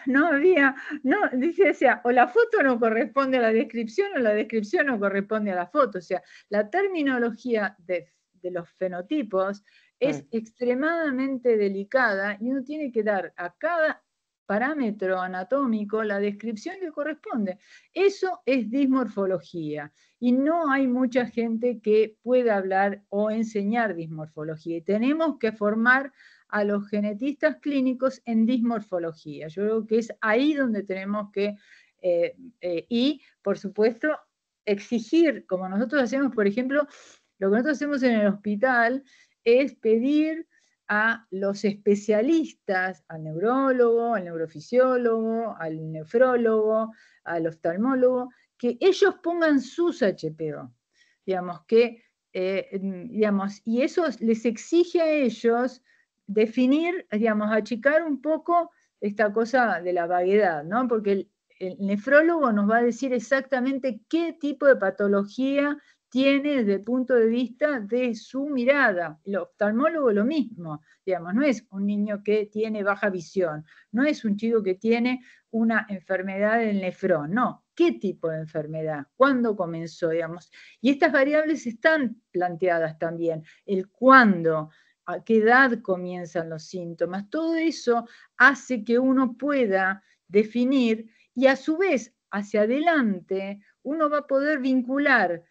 no había, no, decía, o la foto no corresponde a la descripción o la descripción no corresponde a la foto. O sea, la terminología de los fenotipos es extremadamente delicada y uno tiene que dar a cada parámetro anatómico la descripción que corresponde. Eso es dismorfología y no hay mucha gente que pueda hablar o enseñar dismorfología y tenemos que formar a los genetistas clínicos en dismorfología. Yo creo que es ahí donde tenemos que, y por supuesto, exigir, como nosotros hacemos, por ejemplo, lo que nosotros hacemos en el hospital es pedir a los especialistas, al neurólogo, al neurofisiólogo, al nefrólogo, al oftalmólogo, que ellos pongan sus HPO, digamos, y eso les exige a ellos definir, digamos, achicar un poco esta cosa de la vaguedad, ¿no? Porque el nefrólogo nos va a decir exactamente qué tipo de patología tiene desde el punto de vista de su mirada. El oftalmólogo lo mismo, digamos, no es un niño que tiene baja visión, no es un chico que tiene una enfermedad del nefrón, no. ¿Qué tipo de enfermedad? ¿Cuándo comenzó, digamos? Y estas variables están planteadas también. El cuándo, a qué edad comienzan los síntomas. Todo eso hace que uno pueda definir y a su vez, hacia adelante, uno va a poder vincular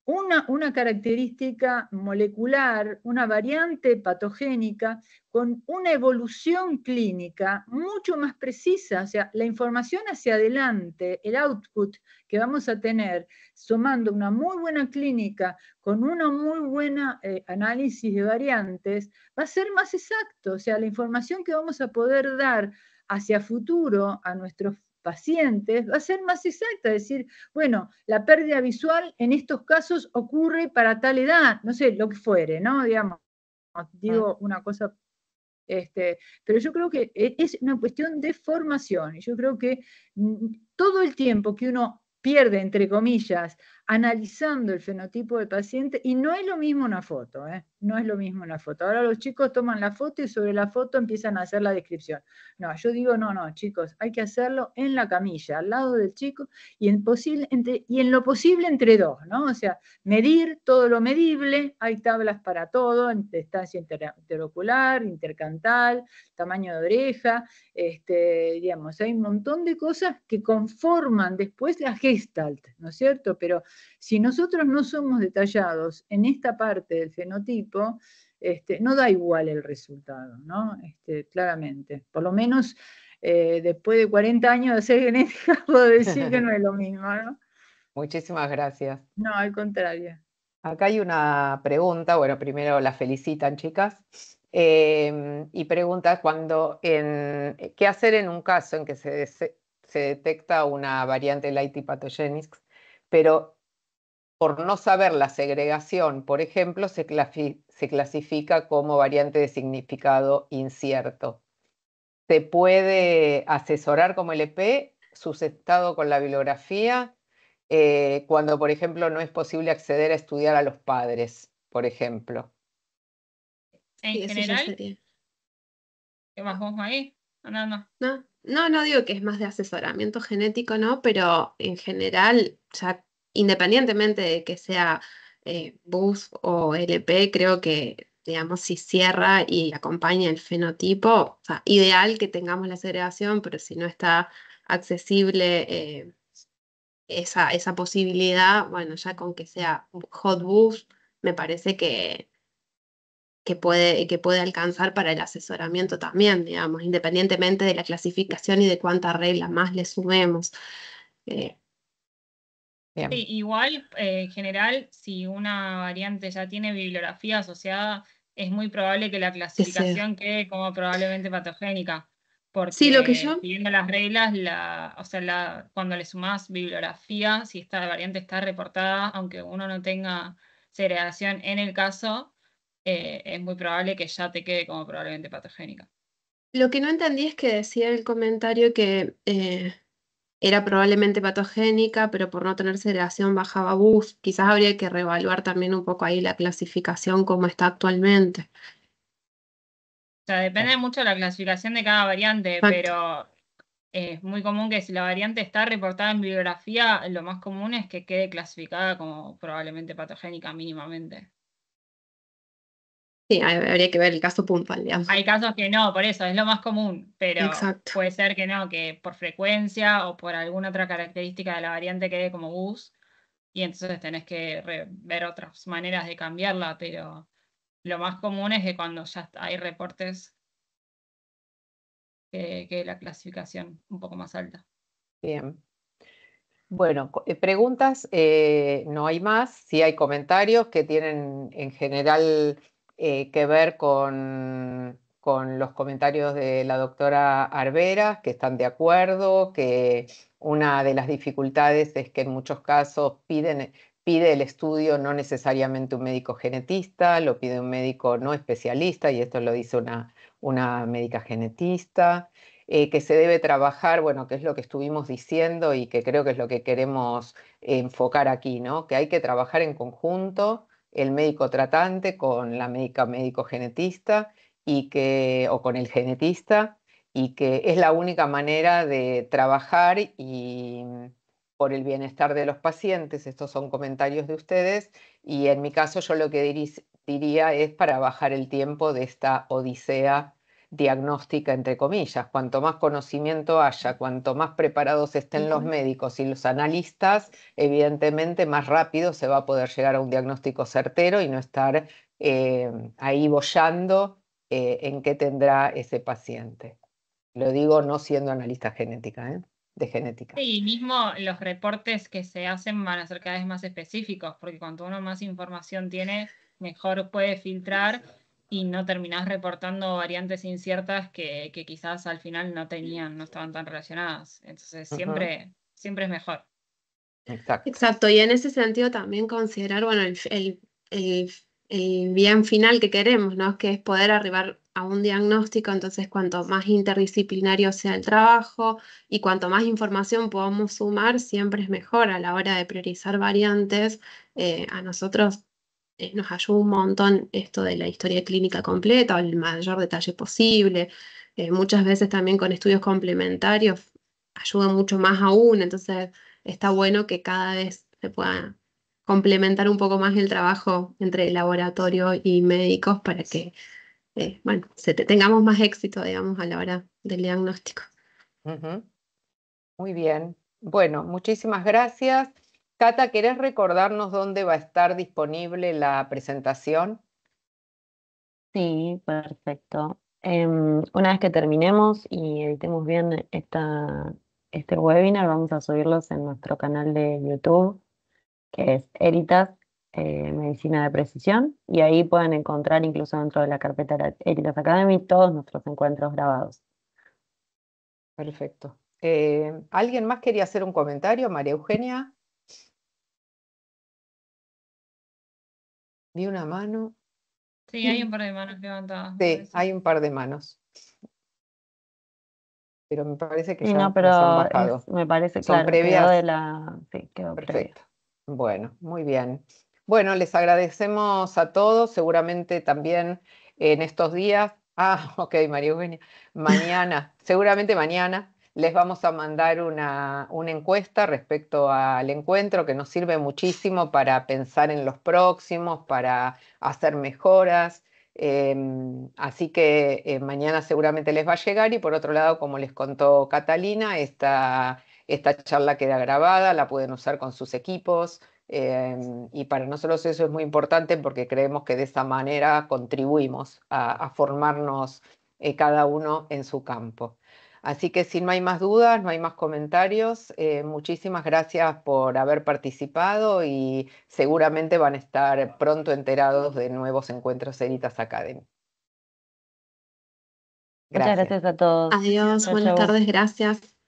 una característica molecular, una variante patogénica, con una evolución clínica mucho más precisa. O sea, la información hacia adelante, el output que vamos a tener, sumando una muy buena clínica con una muy buena análisis de variantes, va a ser más exacto. O sea, la información que vamos a poder dar hacia futuro a nuestros pacientes va a ser más exacta, es decir, bueno, la pérdida visual en estos casos ocurre para tal edad, no sé, lo que fuere, ¿no? Digamos, digo una cosa, pero yo creo que es una cuestión de formación, y yo creo que todo el tiempo que uno pierde, entre comillas, analizando el fenotipo del paciente, y no es lo mismo una foto, no es lo mismo una foto. Ahora los chicos toman la foto y sobre la foto empiezan a hacer la descripción. No, yo digo, no, chicos, hay que hacerlo en la camilla, al lado del chico, y en lo posible entre dos, ¿no? O sea, medir todo lo medible, hay tablas para todo, distancia interocular, intercantal, tamaño de oreja, digamos, hay un montón de cosas que conforman después la Gestalt, ¿no es cierto? Pero si nosotros no somos detallados en esta parte del fenotipo, no da igual el resultado, ¿no? Claramente. Por lo menos después de 40 años de hacer genética, puedo decir que no es lo mismo, ¿no? Muchísimas gracias. No, al contrario. Acá hay una pregunta, bueno, primero la felicitan, chicas, y pregunta qué hacer en un caso en que se detecta una variante Lighty Pathogenics, pero por no saber la segregación, por ejemplo, se clasifica como variante de significado incierto. ¿Se puede asesorar como LP sustentado con la bibliografía cuando, por ejemplo, no es posible acceder a estudiar a los padres, por ejemplo? En general, ¿qué más vos ahí? No digo que es más de asesoramiento genético, ¿no? Pero en general, ya independientemente de que sea BUS o LP, creo que, digamos, si cierra y acompaña el fenotipo, o sea, ideal que tengamos la segregación, pero si no está accesible esa posibilidad, bueno, ya con que sea Hotbus, me parece que puede alcanzar para el asesoramiento también, digamos, independientemente de la clasificación y de cuántas reglas más le sumemos. Eh, Bien, Sí, igual, en general, si una variante ya tiene bibliografía asociada, es muy probable que la que sea. clasificación quede como probablemente patogénica, Sí, lo que porque yo, siguiendo las reglas, o sea, cuando le sumás bibliografía, si esta variante está reportada, aunque uno no tenga segregación en el caso, es muy probable que ya te quede como probablemente patogénica. lo que no entendí es que decía el comentario que era probablemente patogénica, pero por no tener segregación bajaba bus. Quizás habría que reevaluar también un poco ahí la clasificación como está actualmente. O sea, depende mucho de la clasificación de cada variante, Exacto. pero es muy común que si la variante está reportada en bibliografía, lo más común es que quede clasificada como probablemente patogénica mínimamente. Sí, habría que ver el caso puntual, digamos. Hay casos que no, por eso es lo más común, pero Exacto. puede ser que no, que por frecuencia o por alguna otra característica de la variante quede como bus, y entonces tenés que ver otras maneras de cambiarla, pero lo más común es que cuando ya hay reportes que la clasificación un poco más alta. bien. Bueno, preguntas no hay más. Sí hay comentarios que tienen en general que ver con los comentarios de la doctora Arbera, que están de acuerdo, que una de las dificultades es que en muchos casos pide el estudio no necesariamente un médico genetista, lo pide un médico no especialista, y esto lo dice una médica genetista. Que se debe trabajar, bueno, que es lo que estuvimos diciendo y que creo que es lo que queremos enfocar aquí, ¿no? Que hay que trabajar en conjunto el médico tratante con la médico genetista o con el genetista, y que es la única manera de trabajar y por el bienestar de los pacientes. Estos son comentarios de ustedes, y en mi caso yo lo que diría es para bajar el tiempo de esta odisea diagnóstica, entre comillas. Cuanto más conocimiento haya, cuanto más preparados estén los médicos y los analistas, evidentemente más rápido se va a poder llegar a un diagnóstico certero y no estar ahí boyando en qué tendrá ese paciente. Lo digo no siendo analista genética, de genética. Sí, mismo los reportes que se hacen van a ser cada vez más específicos, porque cuanto uno más información tiene, mejor puede filtrar y no terminás reportando variantes inciertas que quizás al final no tenían, no estaban tan relacionadas. Entonces Ujú, siempre es mejor. exacto. Exacto, y en ese sentido también considerar, bueno, el bien final que queremos, ¿no? Que es poder arribar a un diagnóstico. Entonces cuanto más interdisciplinario sea el trabajo y cuanto más información podamos sumar, siempre es mejor a la hora de priorizar variantes. A nosotros nos ayuda un montón esto de la historia clínica completa, o el mayor detalle posible. Muchas veces también con estudios complementarios ayuda mucho más aún. Entonces está bueno que cada vez se pueda complementar un poco más el trabajo entre laboratorio y médicos para que, bueno, tengamos más éxito, digamos, a la hora del diagnóstico. Ujú. Muy bien. Bueno, muchísimas gracias. Cata, ¿querés recordarnos dónde va a estar disponible la presentación? Sí, perfecto. Una vez que terminemos y editemos bien este webinar, vamos a subirlos en nuestro canal de YouTube, que es Eritas Medicina de Precisión, y ahí pueden encontrar incluso dentro de la carpeta Eritas Academy todos nuestros encuentros grabados. Perfecto. ¿Alguien más quería hacer un comentario? María Eugenia. Vi una mano. Sí, hay un par de manos levantadas, me Sí, parece. hay un par de manos, pero me parece que Sí, ya no, las han pero bajado. me parece, ¿Son claro, quedó previas? sí, quedó previo. Perfecto. Bueno, muy bien. Bueno, les agradecemos a todos. Seguramente también en estos días, ok, María Eugenia, seguramente mañana les vamos a mandar una encuesta respecto al encuentro, que nos sirve muchísimo para pensar en los próximos, para hacer mejoras. Así que mañana seguramente les va a llegar y por otro lado, como les contó Catalina, esta charla queda grabada, la pueden usar con sus equipos y para nosotros eso es muy importante porque creemos que de esa manera contribuimos a formarnos cada uno en su campo. Así que si no hay más dudas, no hay más comentarios, muchísimas gracias por haber participado y seguramente van a estar pronto enterados de nuevos encuentros Editas Academy. Muchas Gracias. gracias a todos. Adiós, Chau, buenas chau. tardes, gracias.